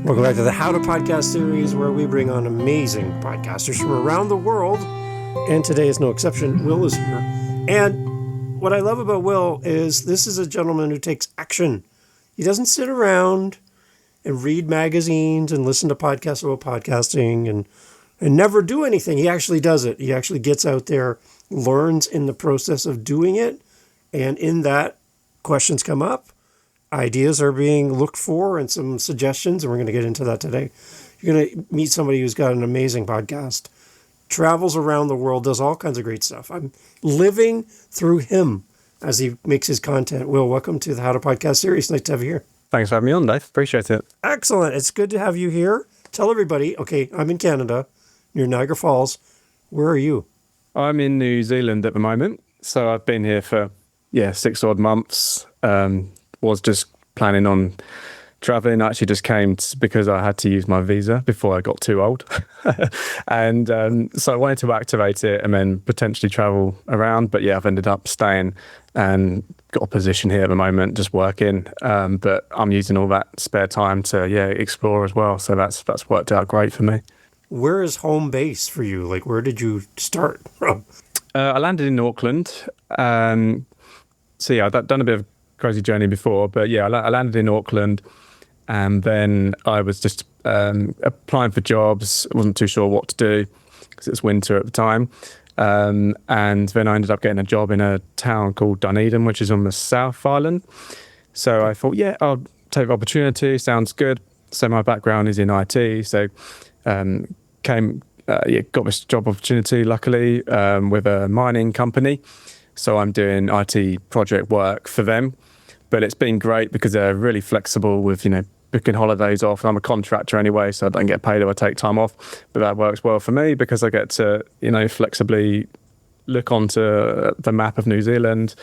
Welcome back to the How to Podcast series, where we bring on amazing podcasters from around the world. And today is no exception. Will is here. And what I love about Will is this is a gentleman who takes action. He doesn't sit around and read magazines and listen to podcasts about podcasting and never do anything. He actually does it. He actually gets out there, learns in the process of doing it. And in that, questions come up. Ideas are being looked for and some suggestions, and we're going to get into that today. You're going to meet somebody who's got an amazing podcast, travels around the world, does all kinds of great stuff. I'm living through him as he makes his content. Will, welcome to the How to Podcast series. Nice to have you here. Thanks for having me on, Dave. Appreciate it. Excellent. It's good to have you here. Tell everybody, okay, I'm in Canada, near Niagara Falls. Where are you? I'm in New Zealand at the moment. So I've been here for, 6 odd months. Was just planning on traveling. I actually just came because I had to use my visa before I got too old. And so I wanted to activate it and then potentially travel around. But I've ended up staying and got a position here at the moment, just working. But I'm using all that spare time to, explore as well. So that's worked out great for me. Where is home base for you? Like, where did you start from? I landed in Auckland. I've done a bit of crazy journey before, but I landed in Auckland, and then I was just applying for jobs. I wasn't too sure what to do because it was winter at the time, and then I ended up getting a job in a town called Dunedin, which is on the South Island. So I thought, I'll take the opportunity. Sounds good. So my background is in IT, so got this job opportunity luckily with a mining company. So I'm doing IT project work for them. But it's been great because they're really flexible with, booking holidays off. I'm a contractor anyway, so I don't get paid if I take time off. But that works well for me because I get to, flexibly look onto the map of New Zealand,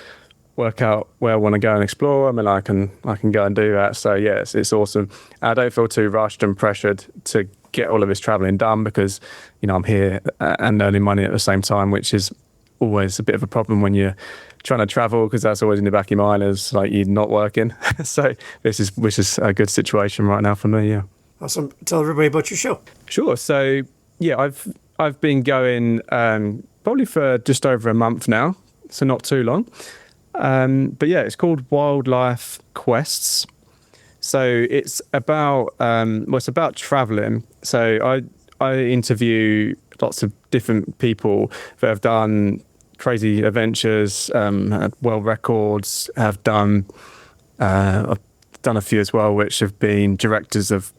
work out where I want to go and explore, and then I can go and do that. So it's awesome. I don't feel too rushed and pressured to get all of this traveling done because, I'm here and earning money at the same time, which is always a bit of a problem when you're trying to travel, because that's always in the back of your mind as like you're not working. So which is a good situation right now for me. Awesome. Tell everybody about your show. Sure. So I've been going probably for just over a month now, so not too long. But it's called Wildlife Quests. So it's about it's about traveling. So I interview lots of different people that have done crazy adventures, had world records, I've done a few as well, which have been directors of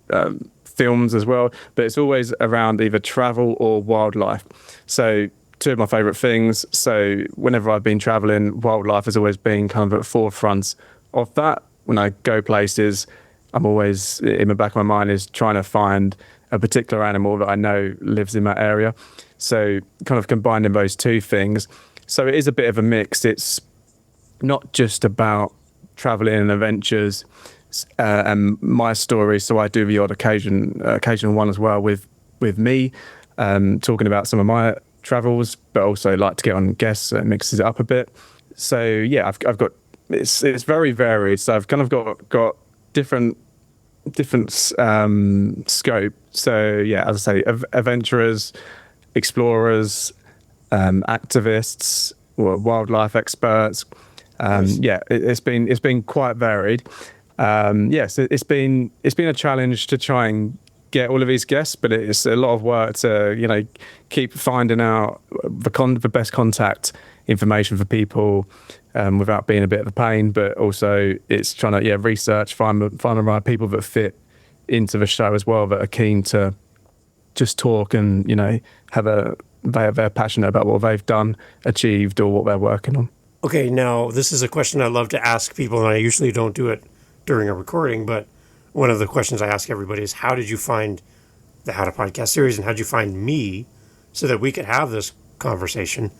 films as well. But it's always around either travel or wildlife. So two of my favourite things. So whenever I've been traveling, wildlife has always been kind of at the forefront of that. When I go places, I'm always, in the back of my mind, is trying to find a particular animal that I know lives in that area. So kind of combining those two things. So it is a bit of a mix. It's not just about traveling and adventures and my story. So I do the odd occasional one as well with me, talking about some of my travels, but also like to get on guests, so it mixes it up a bit. So I've got, it's very varied. So I've kind of got different scope. So as I say, adventurers, explorers, activists, or wildlife experts. Nice. It's been quite varied. So it's been a challenge to try and get all of these guests, but it's a lot of work to keep finding out the best contact information for people without being a bit of a pain. But also it's trying to research, find the right people that fit into the show as well, that are keen to just talk and they're passionate about what they've done, achieved, or what they're working on. Okay, now this is a question I love to ask people, and I usually don't do it during a recording, but one of the questions I ask everybody is, how did you find the How to Podcast series, and how did you find me so that we could have this conversation?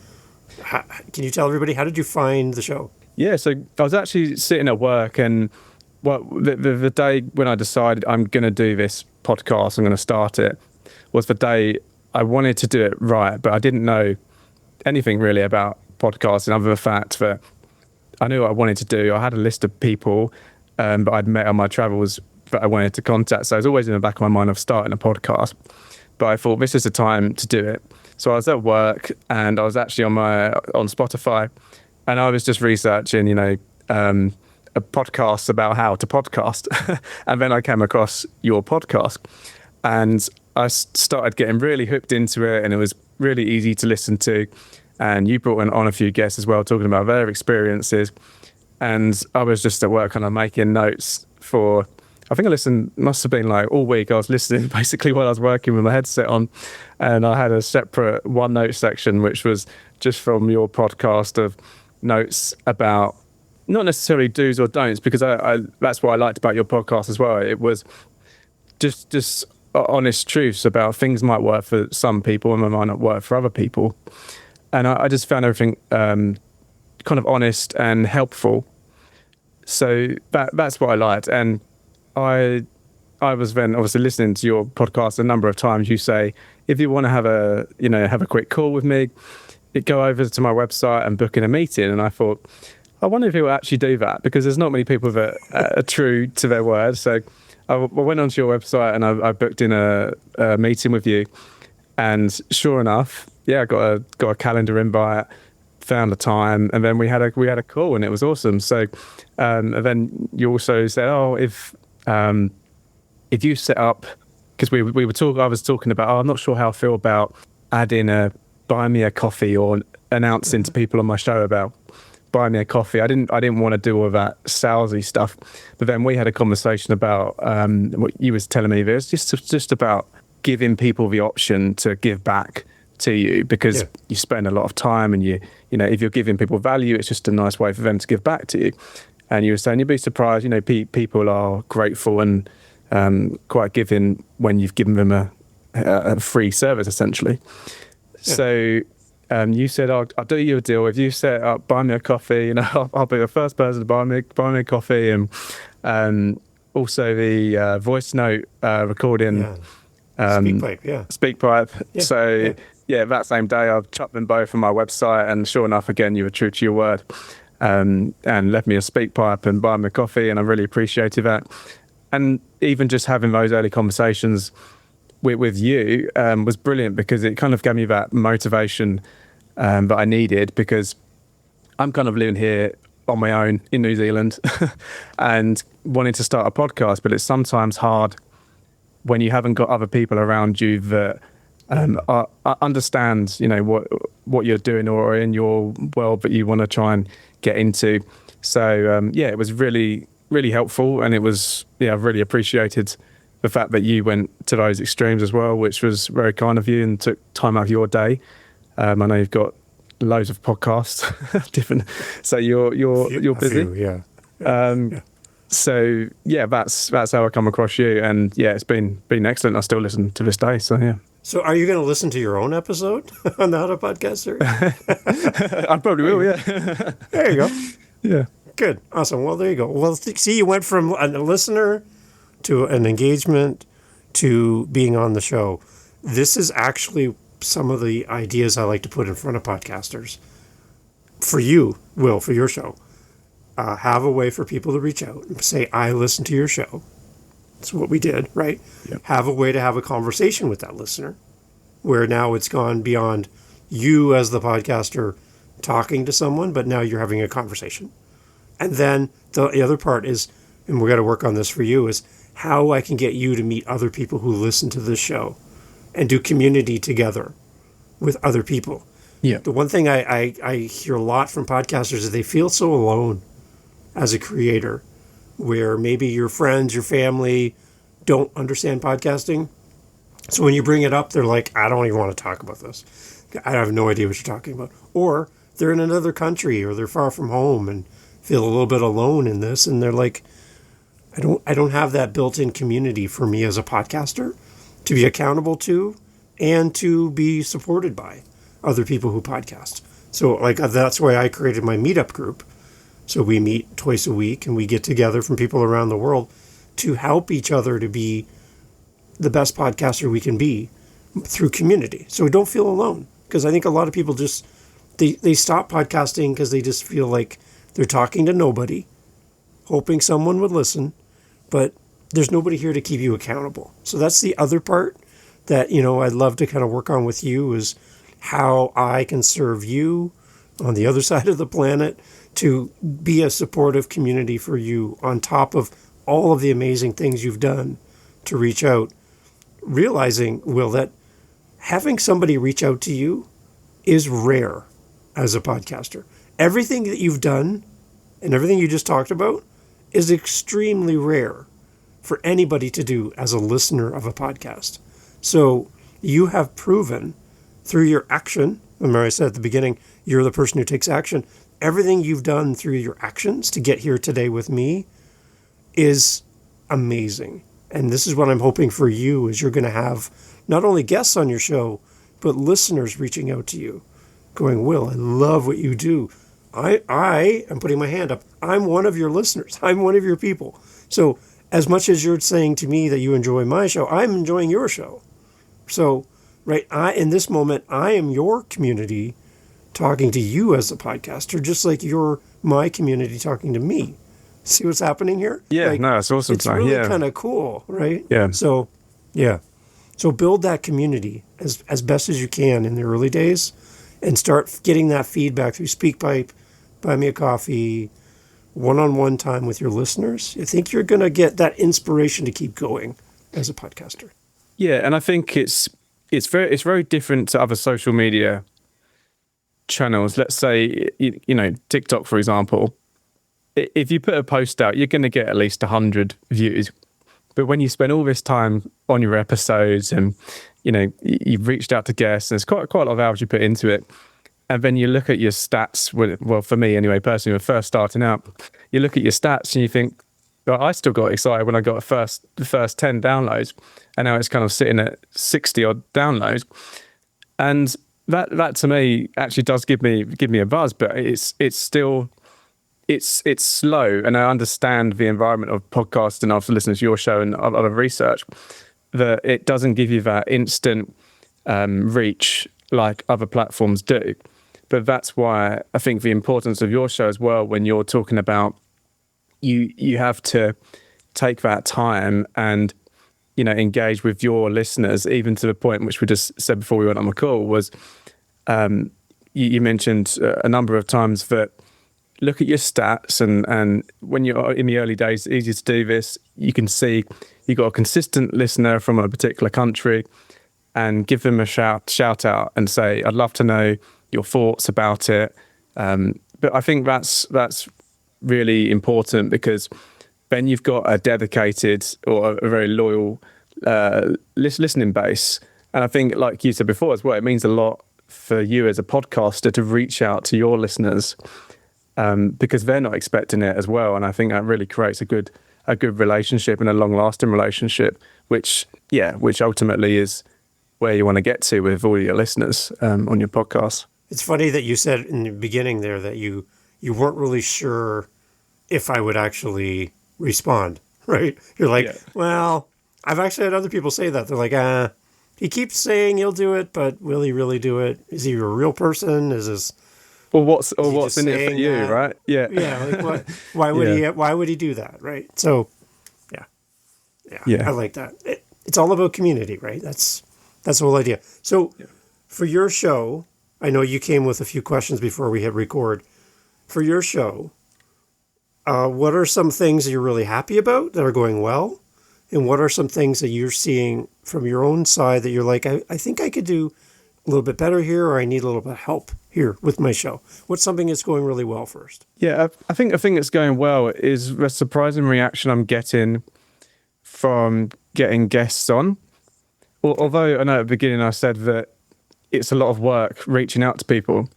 Can you tell everybody, how did you find the show? Yeah, so I was actually sitting at work, and the day when I decided I'm going to do this podcast, I'm going to start it, was the day I wanted to do it right, but I didn't know anything really about podcasting other than the fact that I knew what I wanted to do. I had a list of people that I'd met on my travels that I wanted to contact. So it was always in the back of my mind of starting a podcast. But I thought this is the time to do it. So I was at work and I was actually on Spotify, and I was just researching, a podcast about how to podcast. And then I came across your podcast, and I started getting really hooked into it, and it was really easy to listen to. And you brought on a few guests as well, talking about their experiences. And I was just at work kind of making notes for, I think I listened, must have been like all week. I was listening basically while I was working with my headset on. And I had a separate OneNote section, which was just from your podcast of notes about not necessarily do's or don'ts, because I that's what I liked about your podcast as well. It was just honest truths about things might work for some people and might not work for other people. And I just found everything kind of honest and helpful. So that's what I liked. And I was then obviously listening to your podcast a number of times. You say, if you want to have a quick call with me, go over to my website and book in a meeting. And I thought, I wonder if he will actually do that, because there's not many people that are true to their word. So I went onto your website and I booked in a meeting with you. And sure enough, I got a calendar invite, found a time, and then we had a call, and it was awesome. So, and then you also said, if you set up, because we were talking, I was talking about, I'm not sure how I feel about adding a buy me a coffee or announcing to people on my show about buy me a coffee. I didn't want to do all that salesy stuff. But then we had a conversation about what you was telling me. It's just about giving people the option to give back to you, because you spend a lot of time, and if you're giving people value, it's just a nice way for them to give back to you. And you were saying you'd be surprised, people are grateful and quite giving when you've given them a free service, essentially. So you said, I'll do you a deal. If you set up, buy me a coffee, I'll be the first person to buy me a coffee. And also the voice note recording. SpeakPipe. So that same day I've chucked them both on my website, and sure enough, again, you were true to your word, and left me a SpeakPipe and buy me a coffee, and I really appreciated that. And even just having those early conversations with you was brilliant, because it kind of gave me that motivation that I needed, because I'm kind of living here on my own in New Zealand and wanting to start a podcast, but it's sometimes hard when you haven't got other people around you that understand, what you're doing or in your world that you want to try and get into. So it was really, really helpful, and it was I've really appreciated the fact that you went to those extremes as well, which was very kind of you, and took time out of your day. I know you've got loads of podcasts, different. So you're busy. So that's how I come across you, and it's been excellent. I still listen to this day. So yeah. So are you going to listen to your own episode on the How to Podcast series? I probably will. Yeah. There you go. Yeah. Good. Awesome. Well, there you go. Well, see, you went from a listener to an engagement to being on the show. This is actually some of the ideas I like to put in front of podcasters. For you, Will, for your show. Have a way for people to reach out and say, I listen to your show. That's what we did, right? Yep. Have a way to have a conversation with that listener, where now it's gone beyond you as the podcaster talking to someone, but now you're having a conversation. And then the other part is, and we got to work on this for you, is how I can get you to meet other people who listen to this show and do community together with other people. Yeah. The one thing I hear a lot from podcasters is they feel so alone as a creator, where maybe your friends, your family don't understand podcasting. So when you bring it up, they're like, I don't even want to talk about this. I have no idea what you're talking about. Or they're in another country, or they're far from home and feel a little bit alone in this. And they're like, I don't have that built-in community for me as a podcaster to be accountable to and to be supported by other people who podcast. So that's why I created my meetup group. So we meet twice a week, and we get together from people around the world to help each other to be the best podcaster we can be through community. So we don't feel alone, because I think a lot of people just, they stop podcasting because they just feel like they're talking to nobody, hoping someone would listen. But there's nobody here to keep you accountable. So that's the other part that, I'd love to kind of work on with you, is how I can serve you on the other side of the planet to be a supportive community for you on top of all of the amazing things you've done to reach out. Realizing, Will, that having somebody reach out to you is rare as a podcaster. Everything that you've done and everything you just talked about is extremely rare for anybody to do as a listener of a podcast. So you have proven through your action, remember I said at the beginning, you're the person who takes action. Everything you've done through your actions to get here today with me is amazing. And this is what I'm hoping for you, is you're going to have not only guests on your show, but listeners reaching out to you going, Will, I love what you do. I am putting my hand up. I'm one of your listeners. I'm one of your people. So as much as you're saying to me that you enjoy my show, I'm enjoying your show. So, right, in this moment, I am your community talking to you as a podcaster, just like you're my community talking to me. See what's happening here? Yeah, no, it's awesome. It's really kind of cool, right? Yeah. So, yeah. So build that community as best as you can in the early days, and start getting that feedback through SpeakPipe, Buy Me a Coffee, one-on-one time with your listeners. I think you're going to get that inspiration to keep going as a podcaster. Yeah, and I think it's very different to other social media channels. Let's say, TikTok, for example. If you put a post out, you're going to get at least 100 views. But when you spend all this time on your episodes and, you've reached out to guests, and there's quite a lot of hours you put into it. And then you look at your stats, well, for me anyway, personally, when first starting out, you look at your stats and you think, well, I still got excited when I got the first 10 downloads, and now it's kind of sitting at 60 odd downloads. And that to me actually does give me a buzz, but it's still, it's slow. And I understand the environment of podcasting after listening to your show and a lot of research, that it doesn't give you that instant reach like other platforms do. But that's why I think the importance of your show as well, when you're talking about you have to take that time and, engage with your listeners, even to the point which we just said before we went on the call, was you mentioned a number of times that look at your stats, and when you're in the early days, it's easy to do this. You can see you got a consistent listener from a particular country, and give them a shout out and say, I'd love to know your thoughts about it. But I think that's really important, because then you've got a dedicated or a very loyal listening base. And I think, like you said before as well, it means a lot for you as a podcaster to reach out to your listeners, because they're not expecting it as well. And I think that really creates a good relationship and a long-lasting relationship, which ultimately is where you want to get to with all your listeners on your podcast. It's funny that you said in the beginning there that you weren't really sure if I would actually respond, right? You're like, Well, I've actually had other people say that. They're like, he keeps saying he'll do it, but will he really do it? Is he a real person? Is this... what's in it for you, that? right? Yeah. Yeah, like what? Why would he do that, right? So, yeah. I like that. It's all about community, right? That's the whole idea. So, for your show, I know you came with a few questions before we hit record. For your show, what are some things that you're really happy about that are going well? And what are some things that you're seeing from your own side that you're like, I think I could do a little bit better here, or I need a little bit of help here with my show? What's something that's going really well first? Yeah, I think the thing that's going well is the surprising reaction I'm getting from getting guests on. Although I know at the beginning I said that it's a lot of work reaching out to people,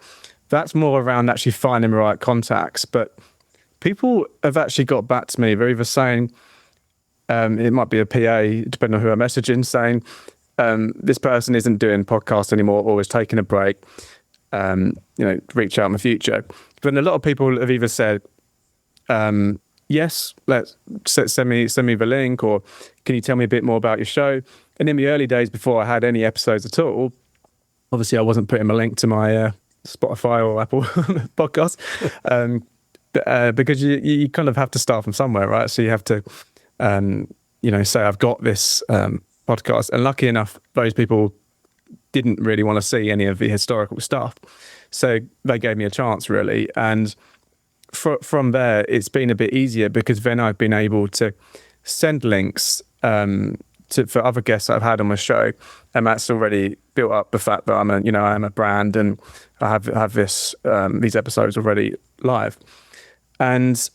that's more around actually finding the right contacts. But people have actually got back to me. They're either saying, it might be a PA, depending on who I'm messaging, saying, this person isn't doing podcasts anymore or is taking a break, reach out in the future. But a lot of people have either said, yes, let's send me the link, or can you tell me a bit more about your show? And in the early days, before I had any episodes at all, obviously I wasn't putting a link to my Spotify or Apple podcast, because you kind of have to start from somewhere, right? So you have to say I've got this podcast, and lucky enough, those people didn't really want to see any of the historical stuff, so they gave me a chance, really. And from there, it's been a bit easier, because then I've been able to send links for other guests that I've had on my show, and that's already built up the fact that I am a brand, and I have this these episodes already live. And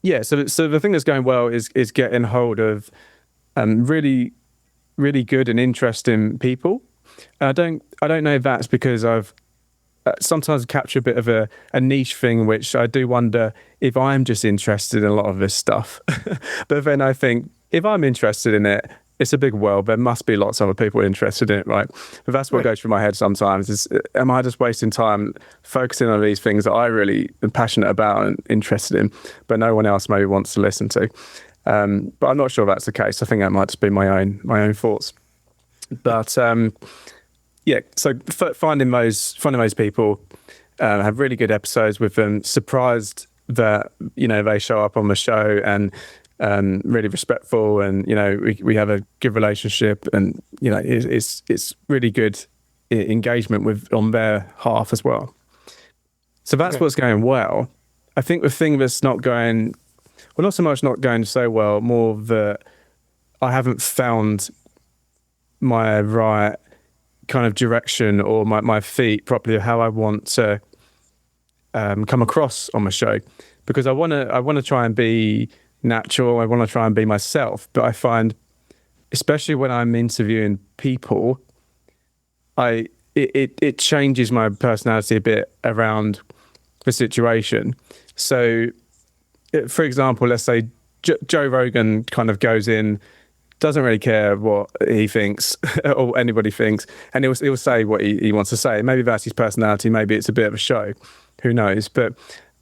yeah, so the thing that's going well is getting hold of really, really good and interesting people. And I don't know if that's because I've sometimes capture a bit of a niche thing, which I do wonder if I'm just interested in a lot of this stuff. But then I think, if I'm interested in it, it's a big world. There must be lots of other people interested in it, right? But that's what goes through my head sometimes, is, am I just wasting time focusing on these things that I really am passionate about and interested in, but no one else maybe wants to listen to? But I'm not sure if that's the case. I think that might just be my own thoughts. But yeah, so finding those people, have really good episodes with them. Surprised that they show up on the show, and really respectful, and we have a good relationship, and it's really good engagement on their half as well. So that's what's going well. I think the thing that's not going well, not so much not going so well, more that I haven't found my right kind of direction, or my feet properly, of how I want to come across on my show, because I want to try and be natural. I want to try and be myself, but I find, especially when I'm interviewing people, it changes my personality a bit around the situation. So, for example, let's say Joe Rogan kind of goes in, doesn't really care what he thinks or anybody thinks, and he'll say what he wants to say. Maybe that's his personality. Maybe it's a bit of a show. Who knows? But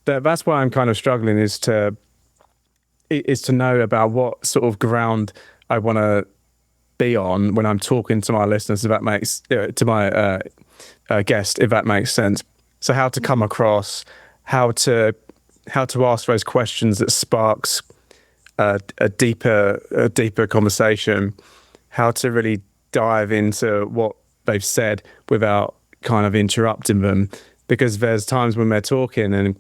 that's why I'm kind of struggling, is to know about what sort of ground I want to be on when I'm talking to my listeners, if that makes to my guest, if that makes sense. So how to come across, how to ask those questions that sparks a deeper conversation, how to really dive into what they've said without kind of interrupting them, because there's times when they're talking and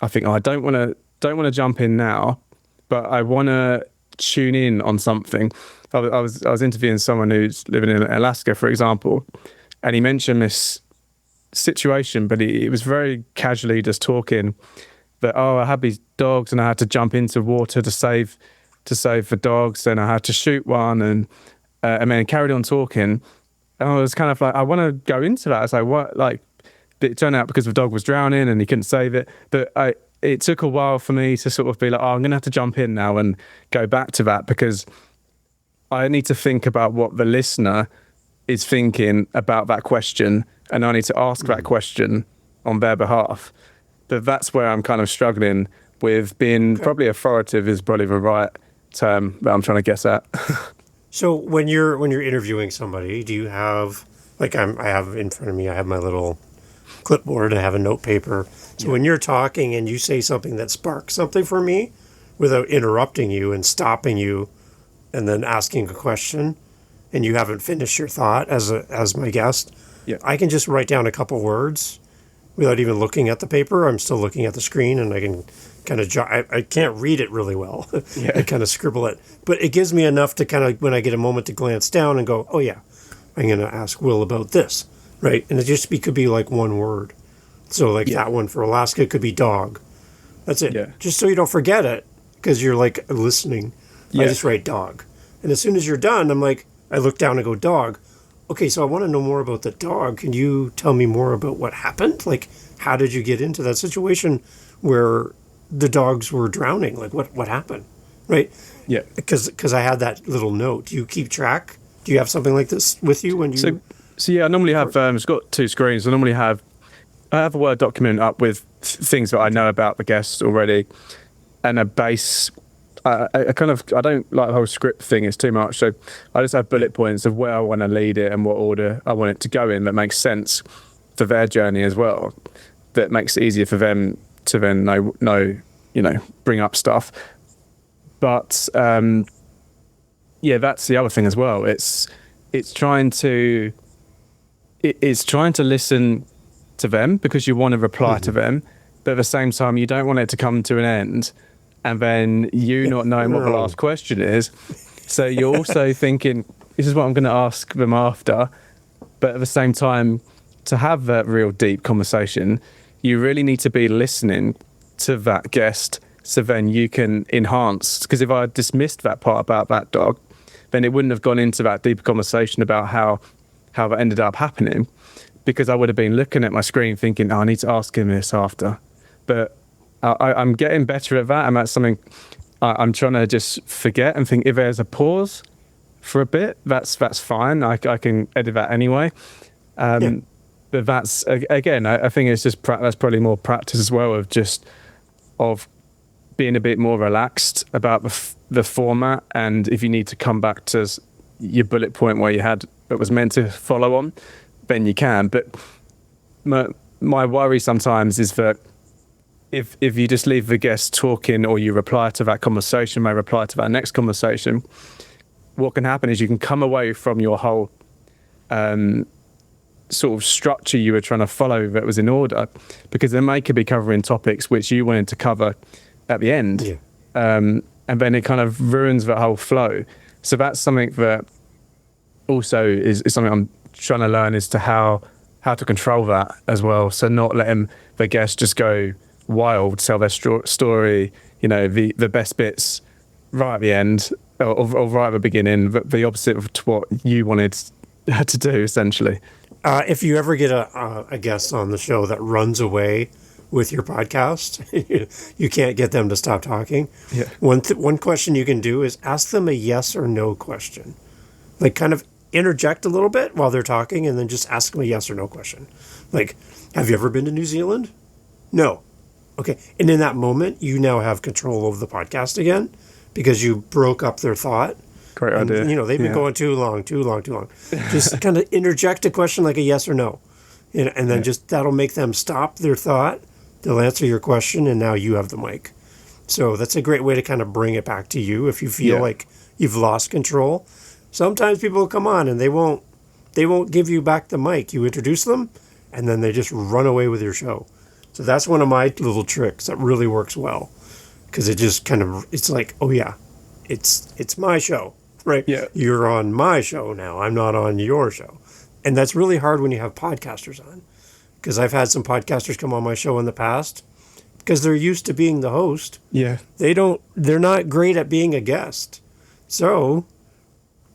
I think, I don't want to jump in now, but I want to tune in on something. I was interviewing someone who's living in Alaska, for example, and he mentioned this situation, but he was very casually just talking that, I had these dogs and I had to jump into water to save the dogs, and I had to shoot one, and then carried on talking. And I was kind of like, I want to go into that. I was like, what? Like, it turned out because the dog was drowning and he couldn't save it. But it took a while for me to sort of be like, I'm going to have to jump in now and go back to that, because I need to think about what the listener is thinking about that question, and I need to ask that question on their behalf. But that's where I'm kind of struggling with being probably authoritative is probably the right term that I'm trying to guess at. So when you're interviewing somebody, do you have, like, I have in front of me, I have my little clipboard, I have a note paper. So when you're talking and you say something that sparks something for me without interrupting you and stopping you and then asking a question, and you haven't finished your thought as my guest, I can just write down a couple words without even looking at the paper. I'm still looking at the screen, and I can kind of I can't read it really well. I kind of scribble it, but it gives me enough to kind of, when I get a moment, to glance down and go, oh yeah, I'm going to ask Will about this, right? And it could be like one word. So like that one for Alaska could be dog. That's it. Yeah. Just so you don't forget it, because you're like listening. I just write dog, and as soon as you're done, I'm like, I look down and go, dog. Okay, so I want to know more about the dog. Can you tell me more about what happened? Like, how did you get into that situation where the dogs were drowning? Like, what happened? Right? Yeah. Because I had that little note. Do you keep track? Do you have something like this with you when you... So yeah, I normally have, it's got two screens. I have a Word document up with things that I know about the guest already, and a base... I don't like the whole script thing, it's too much, so I just have bullet points of where I want to lead it and what order I want it to go in, that makes sense for their journey as well, that makes it easier for them to then know bring up stuff. But yeah, that's the other thing as well. It's trying to it's trying to listen to them because you want to reply to them, but at the same time you don't want it to come to an end and then you not knowing what the last question is. So you're also thinking, this is what I'm going to ask them after, but at the same time, to have that real deep conversation, you really need to be listening to that guest so then you can enhance. Because if I dismissed that part about that dog, then it wouldn't have gone into that deeper conversation about how that ended up happening, because I would have been looking at my screen thinking, oh, I need to ask him this after. But I'm getting better at that, and that's something I'm trying to just forget and think if there's a pause for a bit, that's fine. I can edit that anyway. But that's, again, I think it's just that's probably more practice as well of being a bit more relaxed about the format, and if you need to come back to your bullet point where you had that was meant to follow on, then you can. But my worry sometimes is that if you just leave the guest talking, or you reply to that conversation, may reply to that next conversation, what can happen is you can come away from your whole sort of structure you were trying to follow that was in order, because they could be covering topics which you wanted to cover at the end. Yeah. And then it kind of ruins the whole flow. So that's something that also is something I'm trying to learn, as to how to control that as well. So not letting the guest just go wild, tell their story, the best bits right at the end or right at the beginning, but the opposite of what you wanted to do, essentially. If you ever get a guest on the show that runs away with your podcast, you can't get them to stop talking. Yeah. One question you can do is ask them a yes or no question. Like, kind of interject a little bit while they're talking, and then just ask them a yes or no question. Like, have you ever been to New Zealand? No. Okay. And in that moment, you now have control of the podcast again, because you broke up their thought. Great idea. They've been going too long. Just kind of interject a question like a yes or no. And then just that'll make them stop their thought. They'll answer your question, and now you have the mic. So that's a great way to kind of bring it back to you if you feel like you've lost control. Sometimes people will come on and they won't give you back the mic. You introduce them, and then they just run away with your show. So that's one of my little tricks that really works well, because it just kind of, it's like, oh yeah, it's my show, right? Yeah. You're on my show now. I'm not on your show. And that's really hard when you have podcasters on, because I've had some podcasters come on my show in the past because they're used to being the host. Yeah. They're not great at being a guest. So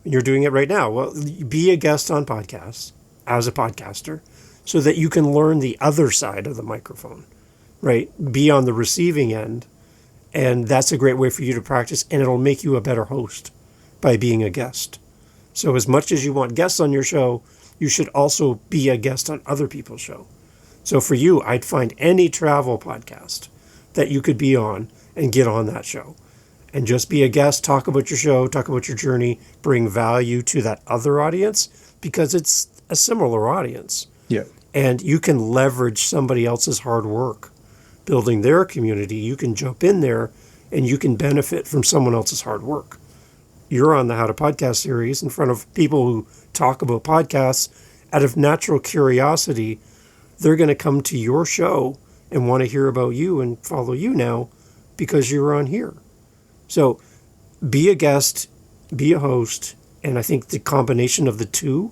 you're doing it right now. Well, be a guest on podcasts as a podcaster so that you can learn the other side of the microphone, right? Be on the receiving end. And that's a great way for you to practice, and it'll make you a better host by being a guest. So as much as you want guests on your show, you should also be a guest on other people's show. So for you, I'd find any travel podcast that you could be on and get on that show. And just be a guest, talk about your show, talk about your journey, bring value to that other audience, because it's a similar audience. Yeah. And you can leverage somebody else's hard work building their community. You can jump in there and you can benefit from someone else's hard work. You're on the How to Podcast series in front of people who talk about podcasts. Out of natural curiosity, they're going to come to your show and want to hear about you and follow you now because you're on here. So be a guest, be a host, and I think the combination of the two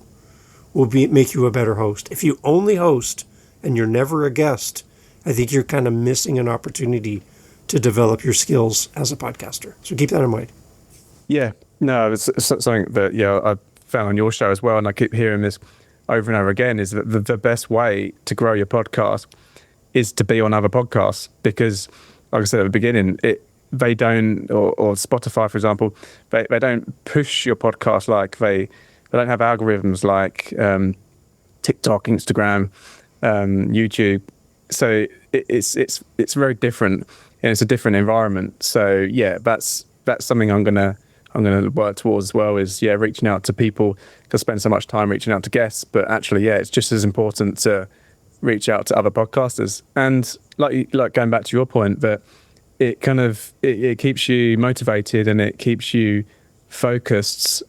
will make you a better host. If you only host and you're never a guest, I think you're kind of missing an opportunity to develop your skills as a podcaster. So keep that in mind. Yeah, no, it's something that I found on your show as well, and I keep hearing this over and over again, is that the best way to grow your podcast is to be on other podcasts, because, like I said at the beginning, they don't, or Spotify, for example, they don't push your podcast like they don't have algorithms like TikTok, Instagram, YouTube. So it's very different, and it's a different environment. So yeah, that's something I'm gonna work towards as well, is reaching out to people. I spend so much time reaching out to guests, but actually it's just as important to reach out to other podcasters. And like going back to your point, that it kind of it keeps you motivated and it keeps you focused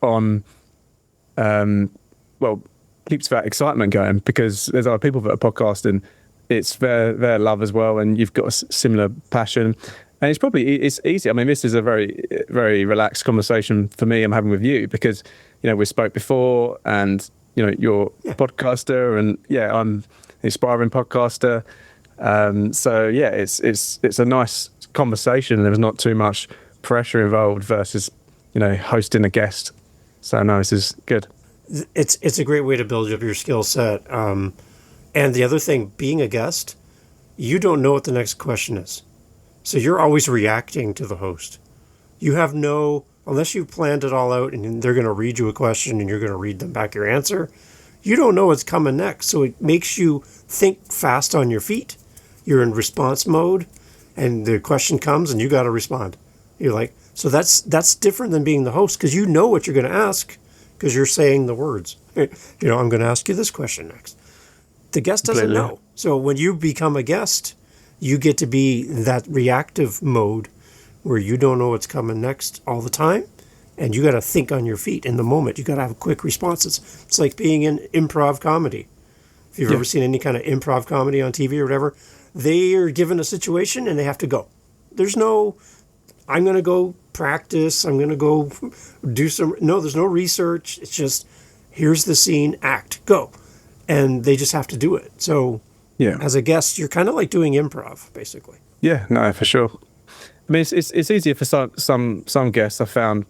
on, well, keeps that excitement going, because there's other people that are podcasting. It's their love as well, and you've got a similar passion. And it's easy. I mean, this is a very, very relaxed conversation for me I'm having with you, because, we spoke before, and, you're a podcaster, and I'm an aspiring podcaster. So yeah, it's a nice conversation. There's not too much pressure involved versus, hosting a guest. So no, this is good. It's a great way to build up your skill set. And the other thing, being a guest, you don't know what the next question is. So you're always reacting to the host. You have unless you've planned it all out and they're going to read you a question and you're going to read them back your answer, you don't know what's coming next. So it makes you think fast on your feet. You're in response mode, and the question comes and you got to respond. You're like, so that's different than being the host, because you know what you're going to ask because you're saying the words. I'm going to ask you this question next. The guest doesn't know. So when you become a guest, you get to be that reactive mode where you don't know what's coming next all the time, and you got to think on your feet in the moment. You got to have quick responses. It's like being in improv comedy. If you've ever seen any kind of improv comedy on TV or whatever, they are given a situation and they have to go. There's no, I'm going to go practice, I'm going to go do there's no research. It's just, here's the scene, act, go. And they just have to do it. So as a guest, you're kind of like doing improv, basically. Yeah, no, for sure. I mean, it's easier for some guests. I found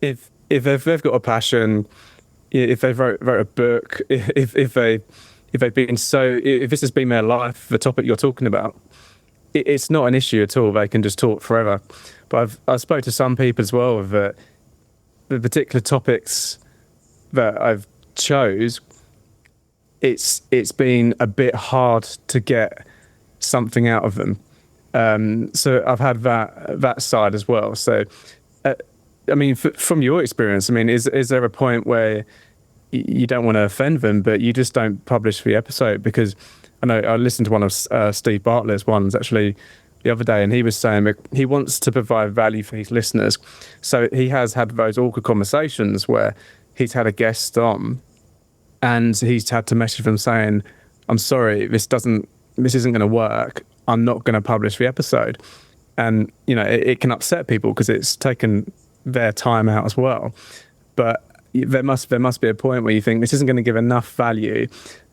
if they've got a passion, if they wrote a book, if this has been their life, the topic you're talking about, it's not an issue at all. They can just talk forever. But I spoke to some people as well with the particular topics that I've chose. It's been a bit hard to get something out of them. So I've had that side as well. So, I mean, from your experience, I mean, is there a point where you don't want to offend them, but you just don't publish the episode? Because I know I listened to one of Steve Bartlett's ones actually the other day, and he was saying that he wants to provide value for his listeners. So he has had those awkward conversations where he's had a guest on, and he's had to message them saying, "I'm sorry, this isn't going to work. I'm not going to publish the episode." And it can upset people because it's taken their time out as well. But there must be a point where you think this isn't going to give enough value,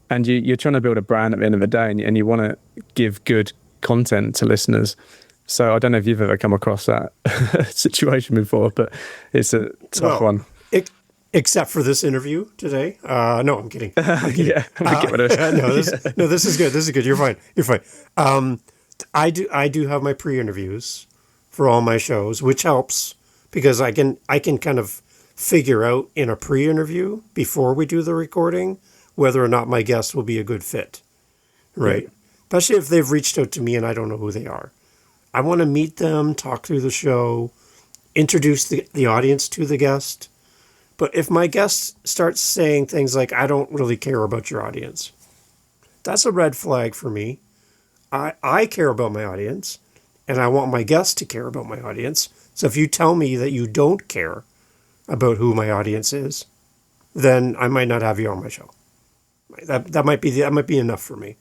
and you're trying to build a brand at the end of the day, and you want to give good content to listeners. So I don't know if you've ever come across that situation before, but it's a tough one. Except for this interview today. No, I'm kidding. Yeah, this is good. This is good. You're fine. I do have my pre-interviews for all my shows, which helps because I can kind of figure out in a pre-interview before we do the recording whether or not my guest will be a good fit, right? Especially if they've reached out to me and I don't know who they are. I want to meet them, talk through the show, introduce the audience to the guest. But if my guest starts saying things like, "I don't really care about your audience," that's a red flag for me. I care about my audience, and I want my guest to care about my audience. So if you tell me that you don't care about who my audience is, then I might not have you on my show. That might be enough for me.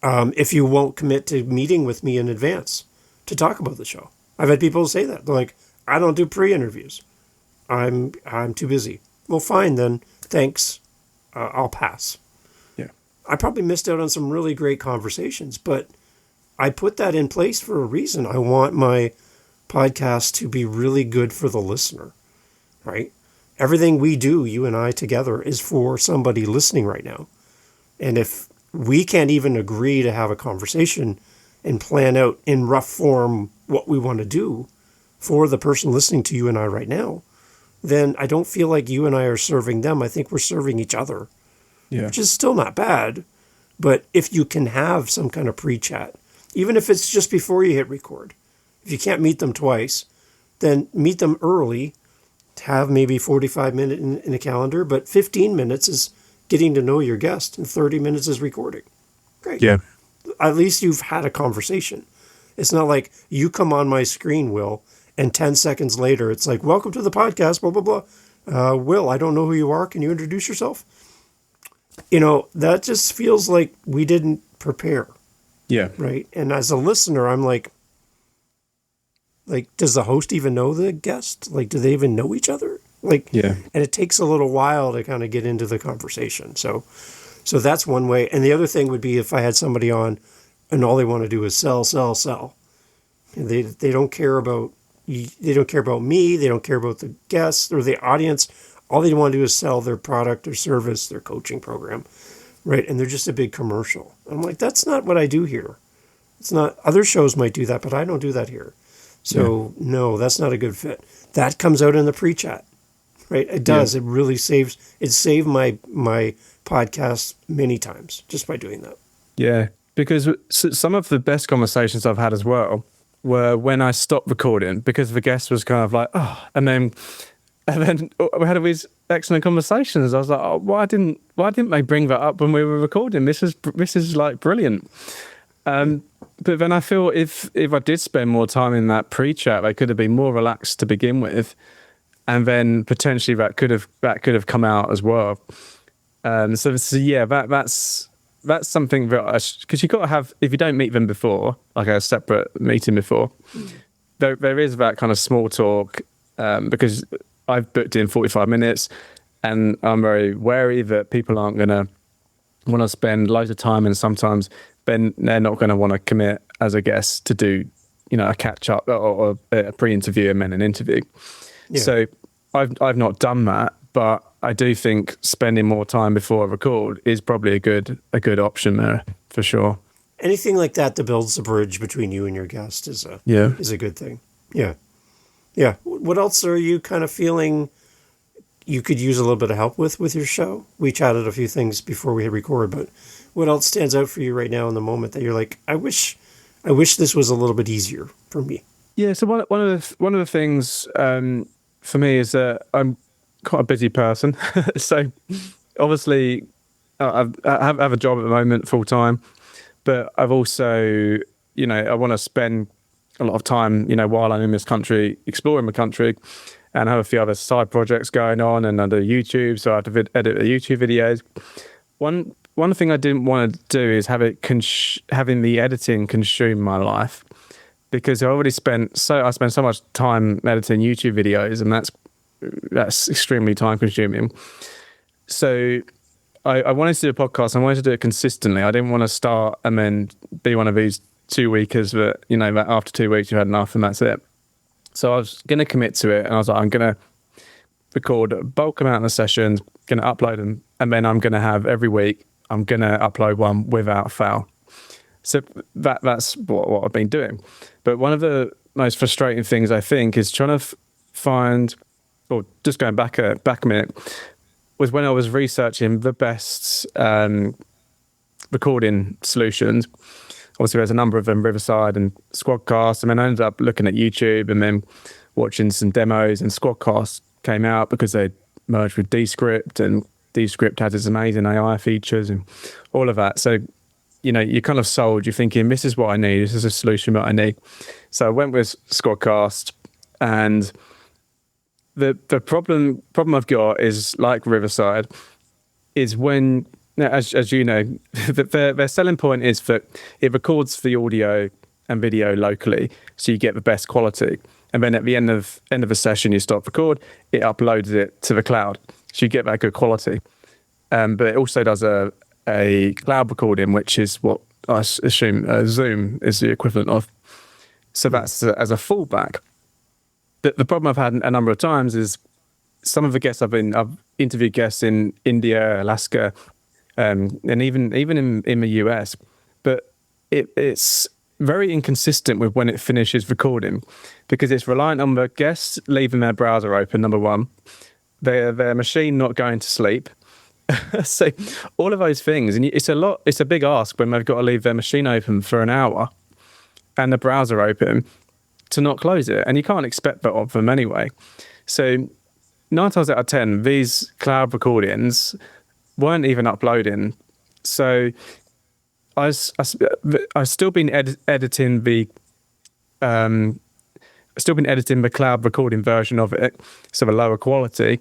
If you won't commit to meeting with me in advance to talk about the show, I've had people say that. They're like, "I don't do pre-interviews. I'm too busy." Well, fine then. Thanks. I'll pass. Yeah. I probably missed out on some really great conversations, but I put that in place for a reason. I want my podcast to be really good for the listener, right? Everything we do, you and I together, is for somebody listening right now. And if we can't even agree to have a conversation and plan out in rough form what we want to do for the person listening to you and I right now, then I don't feel like you and I are serving them. I think we're serving each other, which is still not bad. But if you can have some kind of pre-chat, even if it's just before you hit record, if you can't meet them twice, then meet them early, have maybe 45 minutes in a calendar, but 15 minutes is getting to know your guest and 30 minutes is recording. Great. Yeah. At least you've had a conversation. It's not like you come on my screen, Will, And 10 seconds later, it's like, welcome to the podcast, blah, blah, blah. Will, I don't know who you are. Can you introduce yourself? That just feels like we didn't prepare. Yeah. Right. And as a listener, I'm like, does the host even know the guest? Like, do they even know each other? Yeah. And it takes a little while to kind of get into the conversation. So that's one way. And the other thing would be if I had somebody on and all they want to do is sell, sell, sell. And they don't care about they don't care about me. They don't care about the guests or the audience. All they want to do is sell their product or service, their coaching program, right? And they're just a big commercial. I'm like, that's not what I do here. It's not. Other shows might do that, but I don't do that here. So no, that's not a good fit. That comes out in the pre-chat, right? It does. Yeah. It really saves. It saved my podcast many times just by doing that. Yeah, because some of the best conversations I've had as well were when I stopped recording because the guest was kind of like, oh, and then we had all these excellent conversations. I was like, oh, why didn't they bring that up when we were recording? This is like brilliant. But then I feel if I did spend more time in that pre-chat, they could have been more relaxed to begin with, and then potentially that could have come out as well. So yeah, that's something that because you've got to have, if you don't meet them before, like a separate meeting before, there is that kind of small talk because I've booked in 45 minutes, and I'm very wary that people aren't going to want to spend loads of time, and sometimes then they're not going to want to commit as a guest to do, a catch up or a pre-interview and then an interview. Yeah. So I've not done that, but I do think spending more time before I record is probably a good option there for sure. Anything like that builds the bridge between you and your guest is a good thing. Yeah. Yeah. What else are you kind of feeling you could use a little bit of help with your show? We chatted a few things before we hit record, but what else stands out for you right now in the moment that you're like, I wish this was a little bit easier for me? Yeah. So one of the things for me is that I'm quite a busy person. So obviously I have a job at the moment full time, but I've also, I want to spend a lot of time, while I'm in this country, exploring the country, and I have a few other side projects going on, and I do YouTube, so I have to edit the YouTube videos. One thing I didn't want to do is having the editing consume my life, because I spend so much time editing YouTube videos, and that's extremely time consuming. So I wanted to do a podcast. I wanted to do it consistently. I didn't want to start and then be one of these 2-weekers that, that after 2 weeks you had enough and that's it. So I was going to commit to it, and I was like, I'm going to record a bulk amount of the sessions, going to upload them, and then I'm going to have every week, I'm going to upload one without fail. So that's what I've been doing. But one of the most frustrating things, I think, is trying to find, or just going back a minute, was when I was researching the best recording solutions. Obviously, there's a number of them, Riverside and Squadcast, and then I ended up looking at YouTube and then watching some demos, and Squadcast came out because they merged with Descript, and Descript has its amazing AI features and all of that. So, you're kind of sold. You're thinking, this is what I need. This is a solution that I need. So I went with Squadcast, and the problem I've got is, like Riverside, is when, as you know, their selling point is that it records the audio and video locally, so you get the best quality. And then at the end of a session, you stop record, it uploads it to the cloud, so you get that good quality. But it also does a cloud recording, which is what I assume Zoom is the equivalent of. So that's as a fallback. The problem I've had a number of times is some of the guests I've interviewed guests in India, Alaska, and even in the US, but it's very inconsistent with when it finishes recording, because it's reliant on the guests leaving their browser open, number one, their machine not going to sleep. So all of those things, and it's a big ask when they've got to leave their machine open for an hour and the browser open to not close it, and you can't expect that of them anyway. So 9 times out of 10, these cloud recordings weren't even uploading. So I've still been editing the still been editing the cloud recording version of it, so a lower quality,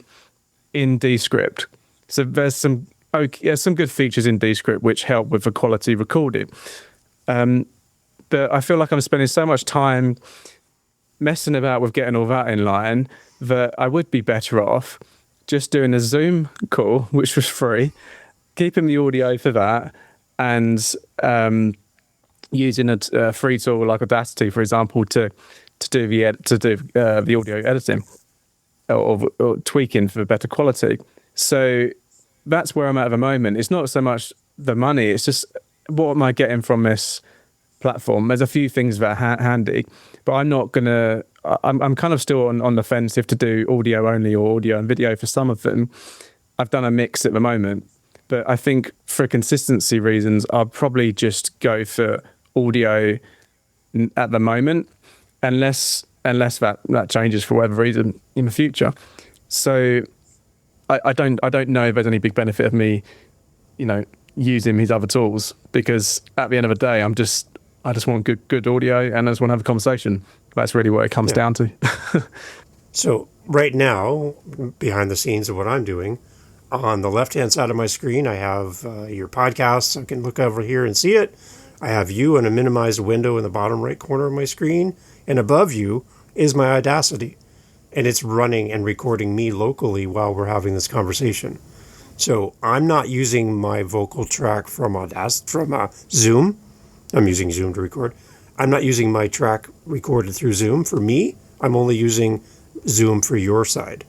in Descript. So there's some good features in Descript which help with the quality recording. But I feel like I'm spending so much time messing about with getting all that in line that I would be better off just doing a Zoom call, which was free, keeping the audio for that, and using a free tool like Audacity, for example, to do the audio editing or tweaking for better quality. So that's where I'm at the moment. It's not so much the money; it's just what am I getting from this platform. There's a few things that are handy, but I'm not gonna. I'm kind of still on the fence if to do audio only or audio and video for some of them. I've done a mix at the moment, but I think for consistency reasons, I'll probably just go for audio at the moment, unless that changes for whatever reason in the future. So I don't know if there's any big benefit of me, using these other tools, because at the end of the day, I just want good audio and I just want to have a conversation. That's really what it comes down to. So right now, behind the scenes of what I'm doing, on the left-hand side of my screen, I have your podcast. I can look over here and see it. I have you in a minimized window in the bottom right corner of my screen. And above you is my Audacity. And it's running and recording me locally while we're having this conversation. So I'm not using my vocal track from Zoom. I'm using Zoom to record. I'm not using my track recorded through Zoom for me. I'm only using Zoom for your side.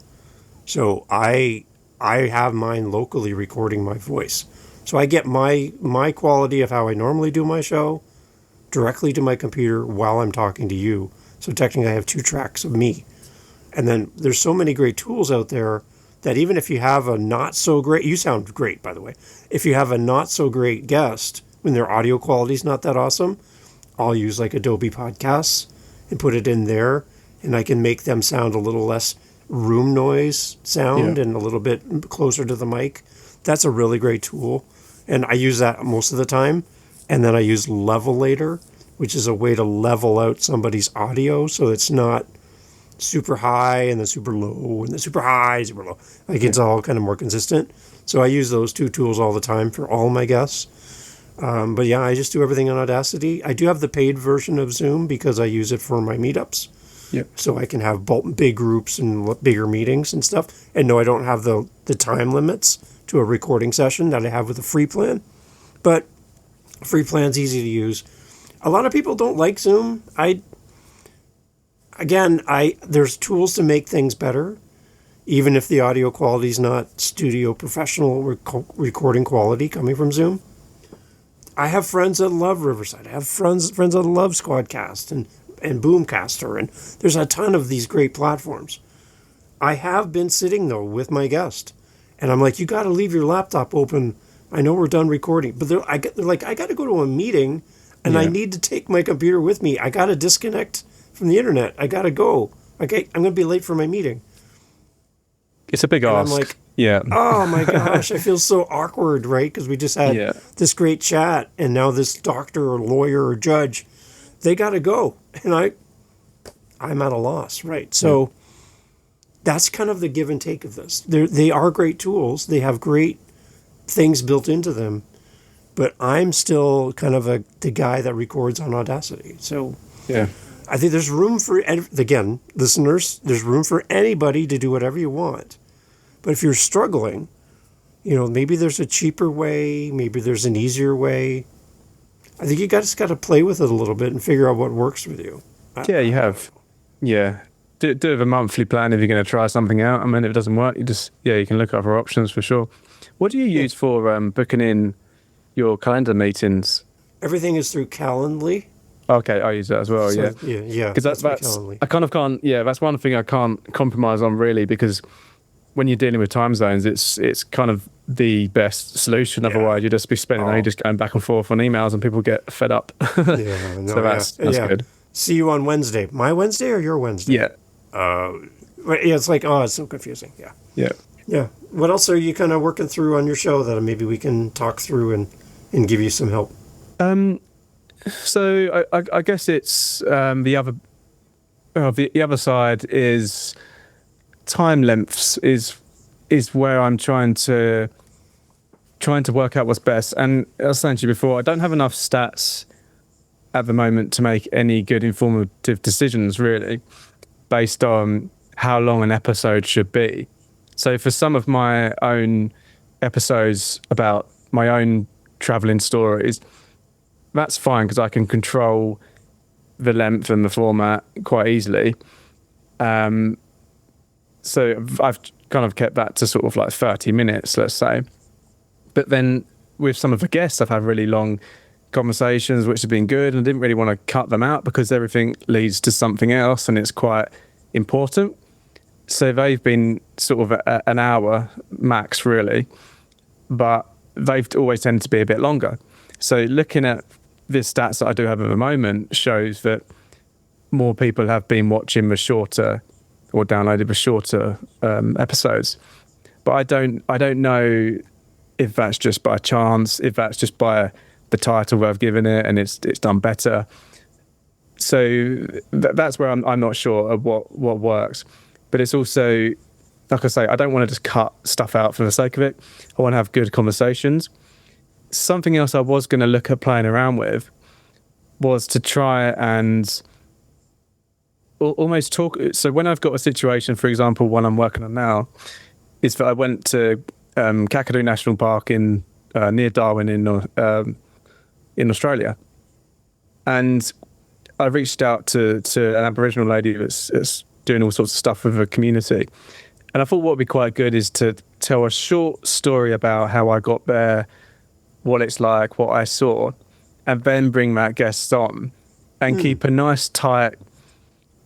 So I have mine locally recording my voice. So I get my quality of how I normally do my show directly to my computer while I'm talking to you. So technically I have 2 tracks of me. And then there's so many great tools out there that even if you have a not so great, you sound great, by the way. If you have a not so great guest, when their audio quality is not that awesome, I'll use like Adobe Podcasts and put it in there, and I can make them sound a little less room noise sound and a little bit closer to the mic. That's a really great tool, and I use that most of the time. And then I use Levelator, which is a way to level out somebody's audio so it's not super high and then super low and then super high, super low. Like it's all kind of more consistent. So I use those 2 tools all the time for all my guests. But yeah, I just do everything on Audacity. I do have the paid version of Zoom because I use it for my meetups. Yep. So I can have big groups and bigger meetings and stuff. And no, I don't have the time limits to a recording session that I have with a free plan. But free plan's easy to use. A lot of people don't like Zoom. There's tools to make things better, even if the audio quality is not studio professional recording quality coming from Zoom. I have friends that love Riverside. I have friends that love Squadcast and Boomcaster, and there's a ton of these great platforms. I have been sitting, though, with my guest, and I'm like, you got to leave your laptop open. I know we're done recording, but they're like, I got to go to a meeting, and I need to take my computer with me. I got to disconnect from the internet. I got to go. Okay, I'm going to be late for my meeting. It's a big ask. I'm like, oh my gosh, I feel so awkward, right? Because we just had this great chat, and now this doctor or lawyer or judge, they got to go, and I'm at a loss, right? So that's kind of the give and take of this. They are great tools. They have great things built into them, but I'm still kind of the guy that records on Audacity. So I think there's room for, again, listeners, there's room for anybody to do whatever you want. But if you're struggling, maybe there's a cheaper way, maybe there's an easier way. I think you just got to play with it a little bit and figure out what works with you. Yeah, you have. Yeah. Do a monthly plan if you're going to try something out. I mean, if it doesn't work, you can look at other options for sure. What do you use for booking in your calendar meetings? Everything is through Calendly. Okay, I use that as well, Yeah. Because that's I kind of can't, that's one thing I can't compromise on really, because when you're dealing with time zones, it's kind of the best solution. Otherwise, you'd just be spending just going back and forth on emails and people get fed up. So that's good. See you on Wednesday. My Wednesday or your Wednesday? Yeah. It's like, it's so confusing. Yeah. What else are you kind of working through on your show that maybe we can talk through and give you some help? So I guess it's the The other side is time lengths is where I'm trying to work out what's best. And I was saying to you before, I don't have enough stats at the moment to make any good informative decisions, really, based on how long an episode should be. So for some of my own episodes about my own traveling stories, that's fine because I can control the length and the format quite easily. So I've kind of kept that to sort of like 30 minutes, let's say. But then with some of the guests, I've had really long conversations, which have been good, and I didn't really want to cut them out because everything leads to something else and it's quite important. So they've been sort of an hour max, really, but they've always tended to be a bit longer. So looking at the stats that I do have at the moment shows that more people have been watching the shorter or downloaded the shorter episodes. But I don't know if that's just by chance, if that's just by the title I've given it and it's done better. So that's where I'm not sure of what works. But it's also, like I say, I don't want to just cut stuff out for the sake of it. I want to have good conversations. Something else I was going to look at playing around with was to try and almost talk. So when I've got a situation, for example, one I'm working on now, is that I went to Kakadu National Park in near Darwin in Australia, and I reached out to an Aboriginal lady that's doing all sorts of stuff with the community, and I thought what would be quite good is to tell a short story about how I got there, what it's like, what I saw, and then bring that guest on and keep a nice tight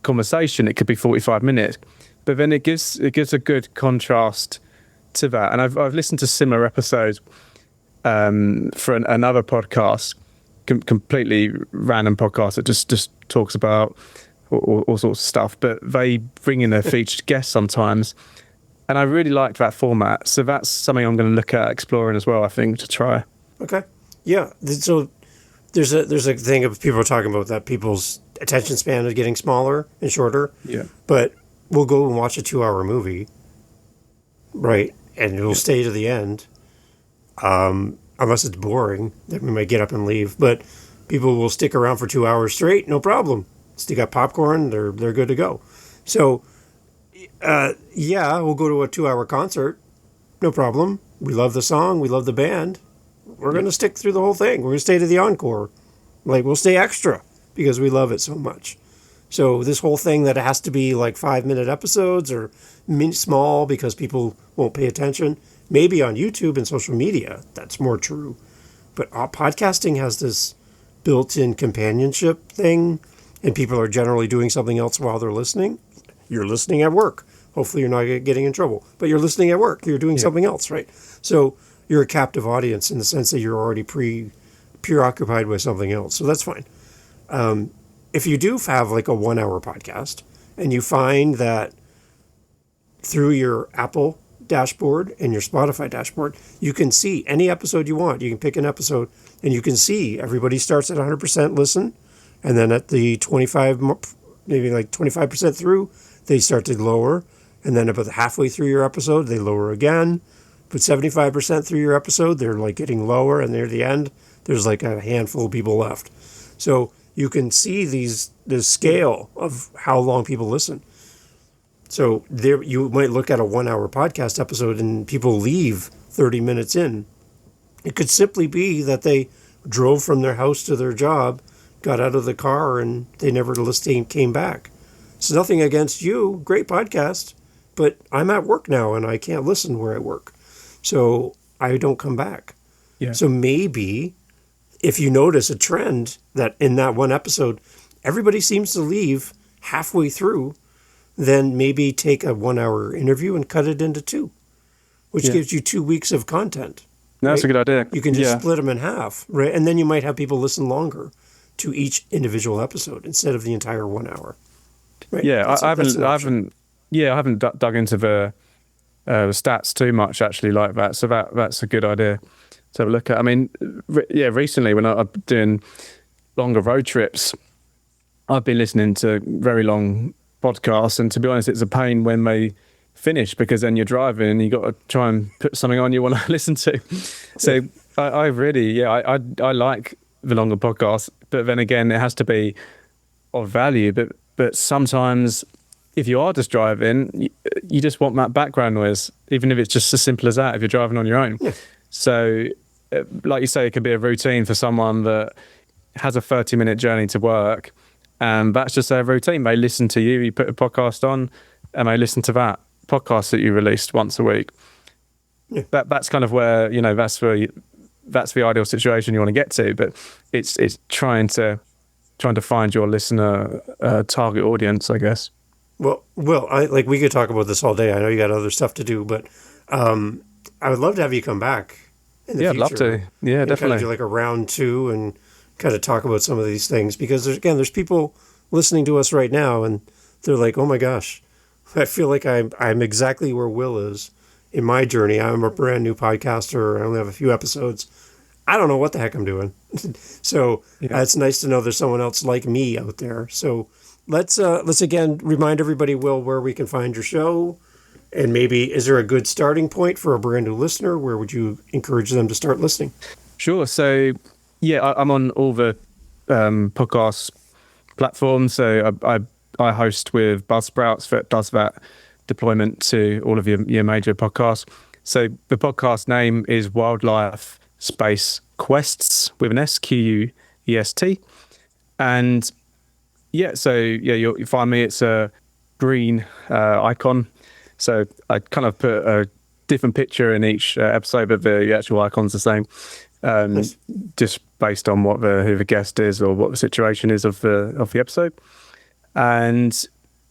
conversation. It could be 45 minutes, but then it gives a good contrast to that. And I've listened to similar episodes for another podcast, completely random podcast that just talks about all sorts of stuff, but they bring in a featured guest sometimes, and I really liked that format. So that's something I'm going to look at exploring as well, I think, to try. Okay. Yeah. So there's a thing of people are talking about that people's attention span is getting smaller and shorter. Yeah. But we'll go and watch a 2-hour movie, right? And we'll stay to the end. Unless it's boring, then we might get up and leave. But people will stick around for 2 hours straight, no problem. Stick up popcorn, they're good to go. So, we'll go to a 2-hour concert, no problem. We love the song, we love the band. We're going to stick through the whole thing. We're going to stay to the encore. Like, we'll stay extra because we love it so much. So this whole thing that it has to be like 5-minute episodes or small because people won't pay attention, maybe on YouTube and social media, that's more true. But podcasting has this built-in companionship thing, and people are generally doing something else while they're listening. You're listening at work. Hopefully you're not getting in trouble. But you're listening at work. You're doing something else, right? So you're a captive audience in the sense that you're already preoccupied with something else. So that's fine. If you do have like a 1-hour podcast and you find that through your Apple dashboard and your Spotify dashboard, you can see any episode you want. You can pick an episode and you can see everybody starts at 100% listen. And then at the 25% through, they start to lower. And then about halfway through your episode, they lower again. But 75% through your episode, they're like getting lower. And near the end, there's like a handful of people left. So you can see the scale of how long people listen. So there, you might look at a 1-hour podcast episode and people leave 30 minutes in. It could simply be that they drove from their house to their job, got out of the car, and they never came back. It's nothing against you. Great podcast. But I'm at work now and I can't listen where I work. So I don't come back. Yeah. So maybe if you notice a trend that in that one episode, everybody seems to leave halfway through, then maybe take a 1-hour interview and cut it into 2, which gives you 2 weeks of content. No, that's a good idea. You can just split them in half, right? And then you might have people listen longer to each individual episode instead of the entire 1 hour. Right? Yeah, I haven't dug into the stats too much actually like that. So that's a good idea to have a look at. I mean, recently when I'm doing longer road trips, I've been listening to very long podcasts, and to be honest, it's a pain when they finish because then you're driving and you got to try and put something on you want to listen to. So I really, I like the longer podcasts, but then again, it has to be of value. But sometimes, if you are just driving, you just want that background noise, even if it's just as simple as that. If you're driving on your own, so like you say, it could be a routine for someone that has a 30-minute journey to work, and that's just their routine. They listen to you. You put a podcast on, and they listen to that podcast that you released once a week. That's kind of where that's the ideal situation you want to get to. But it's trying to find your listener target audience, I guess. Well, we could talk about this all day. I know you got other stuff to do, but I would love to have you come back in the future. I'd love to. Yeah, definitely. Kind of do like a round 2 and kind of talk about some of these things, because there's people listening to us right now and they're like, oh my gosh, I feel like I'm exactly where Will is in my journey. I'm a brand new podcaster. I only have a few episodes. I don't know what the heck I'm doing. So it's nice to know there's someone else like me out there. So let's again remind everybody, Will, where we can find your show, and maybe is there a good starting point for a brand new listener? Where would you encourage them to start listening? Sure. So I'm on all the podcast platforms. So I host with Buzzsprouts that does that deployment to all of your major podcasts. So the podcast name is Wildlife Space Quests with an S, QUEST. And you'll find me. It's a green icon. So I kind of put a different picture in each episode, but the actual icon's the same. Nice. Just based on who the guest is or what the situation is of the episode. And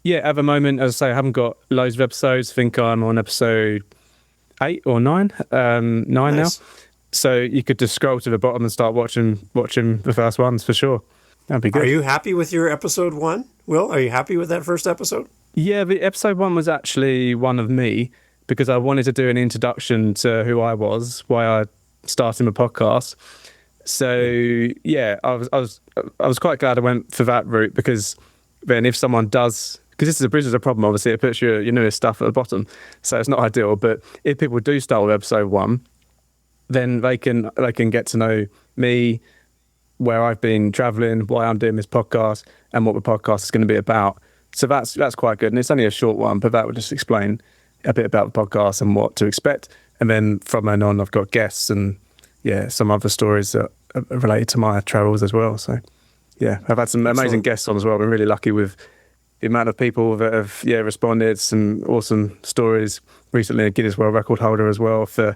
at the moment, as I say, I haven't got loads of episodes. I think I'm on episode 8 or 9. 9 nice. now. So you could just scroll to the bottom and start watching the first ones for sure. That'd be good. Are you happy with your episode 1, Will? Are you happy with that first episode? Yeah, the episode 1 was actually one of me, because I wanted to do an introduction to who I was, why I started my podcast. So I was quite glad I went for that route, because then if someone does, because this is a problem, obviously it puts your newest stuff at the bottom, so it's not ideal. But if people do start with episode 1, then they can get to know me, where I've been traveling, why I'm doing this podcast, and what the podcast is going to be about. So that's quite good, and it's only a short one, but that would just explain a bit about the podcast and what to expect. And then from then on, I've got guests and some other stories that are related to my travels as well. So I've had some amazing guests on as well. I've been really lucky with the amount of people that have responded. Some awesome stories. Recently, a Guinness World Record holder as well for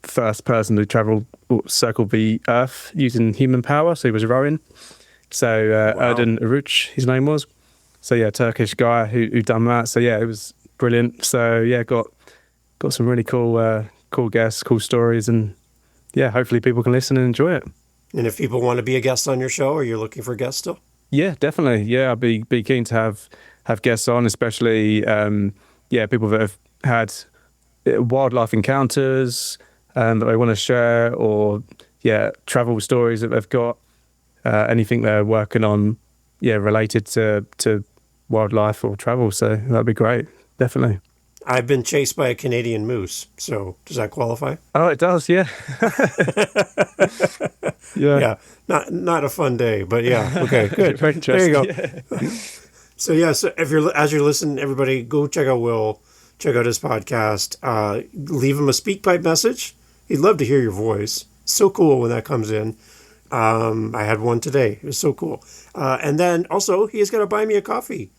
first person who circled the Earth using human power. So he was rowing. So wow. Erdin Uruç, his name was. So Turkish guy who done that. So it was brilliant. So got some really cool guests, cool stories, and hopefully people can listen and enjoy it. And if people want to be a guest on your show, are you looking for guests still? Yeah, definitely. Yeah, I'd be keen to have guests on, especially people that have had wildlife encounters that they want to share, or travel stories that they've got, anything they're working on related to wildlife or travel. So that'd be great, definitely. I've been chased by a Canadian moose, so does that qualify? Oh, it does, yeah. Yeah, not a fun day, but okay, good. Very interesting. There you go. So so as you're listening, everybody go check out Will, check out his podcast. Leave him a SpeakPipe message. He'd love to hear your voice. So cool when that comes in. I had one today. It was so cool. And then also he's got to buy me a coffee.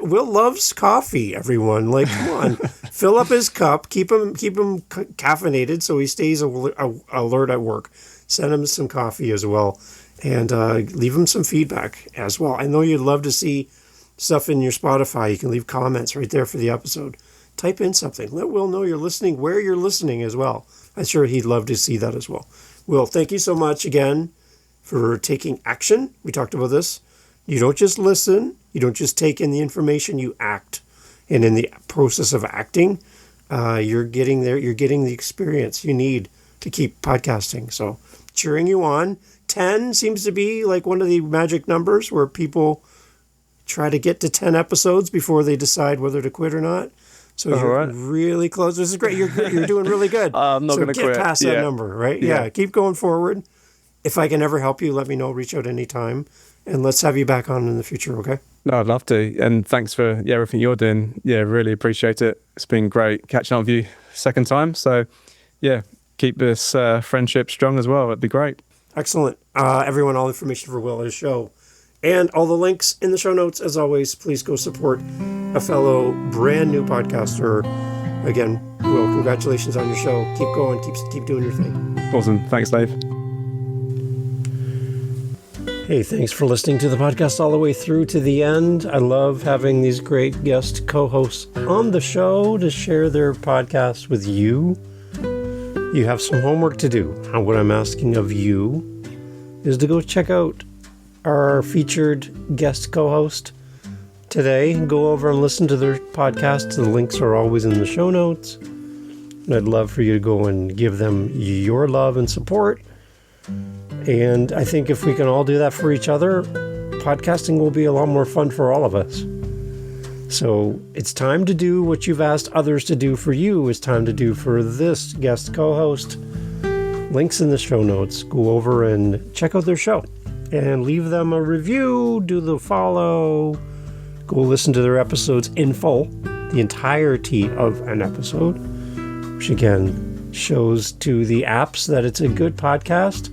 Will loves coffee, everyone. Like, come on. Fill up his cup. Keep him caffeinated so he stays alert at work. Send him some coffee as well. And leave him some feedback as well. I know you'd love to see stuff in your Spotify. You can leave comments right there for the episode. Type in something. Let Will know you're listening, where you're listening as well. I'm sure he'd love to see that as well. Will, thank you so much again for taking action. We talked about this. You don't just listen. You don't just take in the information, you act. And in the process of acting, you're getting there. You're getting the experience you need to keep podcasting. So cheering you on. 10 seems to be like one of the magic numbers where people try to get to 10 episodes before they decide whether to quit or not. So you're really close. This is great. You're doing really good. I'm not going to quit. Get past that number, right? Yeah. Keep going forward. If I can ever help you, let me know. Reach out anytime. And let's have you back on in the future, okay? No, I'd love to. And thanks for everything you're doing. Yeah, really appreciate it. It's been great catching up with you second time. So, yeah, keep this friendship strong as well. It'd be great. Excellent. Everyone, all information for Will, his show, and all the links in the show notes. As always, please go support a fellow brand new podcaster. Again, Will, congratulations on your show. Keep going. Keep doing your thing. Awesome. Thanks, Dave. Hey, thanks for listening to the podcast all the way through to the end. I love having these great guest co-hosts on the show to share their podcast with you. You have some homework to do. And what I'm asking of you is to go check out our featured guest co-host today. Go over and listen to their podcast. The links are always in the show notes. And I'd love for you to go and give them your love and support. And I think if we can all do that for each other, podcasting will be a lot more fun for all of us. So it's time to do what you've asked others to do for you. It's time to do for this guest co-host. Links in the show notes. Go over and check out their show and leave them a review, do the follow, go listen to their episodes in full, the entirety of an episode, which again shows to the apps that it's a good podcast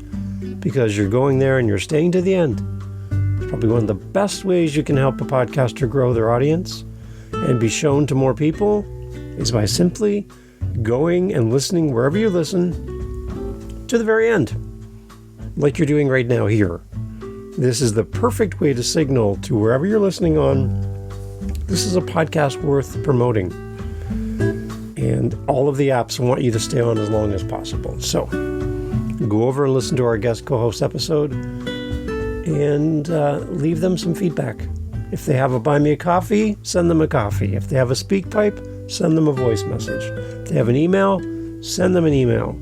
because you're going there and you're staying to the end. It's probably one of the best ways you can help a podcaster grow their audience and be shown to more people is by simply going and listening wherever you listen to the very end, like you're doing right now here. This is the perfect way to signal to wherever you're listening on, this is a podcast worth promoting. And all of the apps want you to stay on as long as possible. So go over and listen to our guest co-host episode and leave them some feedback. If they have a buy me a coffee, send them a coffee. If they have a speak pipe, send them a voice message. If they have an email, send them an email.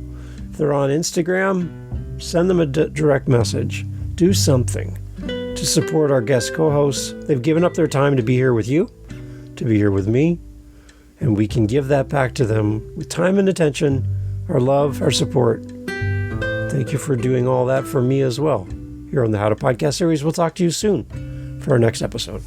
If they're on Instagram, send them a direct message. Do something to support our guest co-hosts. They've given up their time to be here with you, to be here with me, and we can give that back to them with time and attention, our love, our support. Thank you for doing all that for me as well. Here on the How to Podcast series, we'll talk to you soon for our next episode.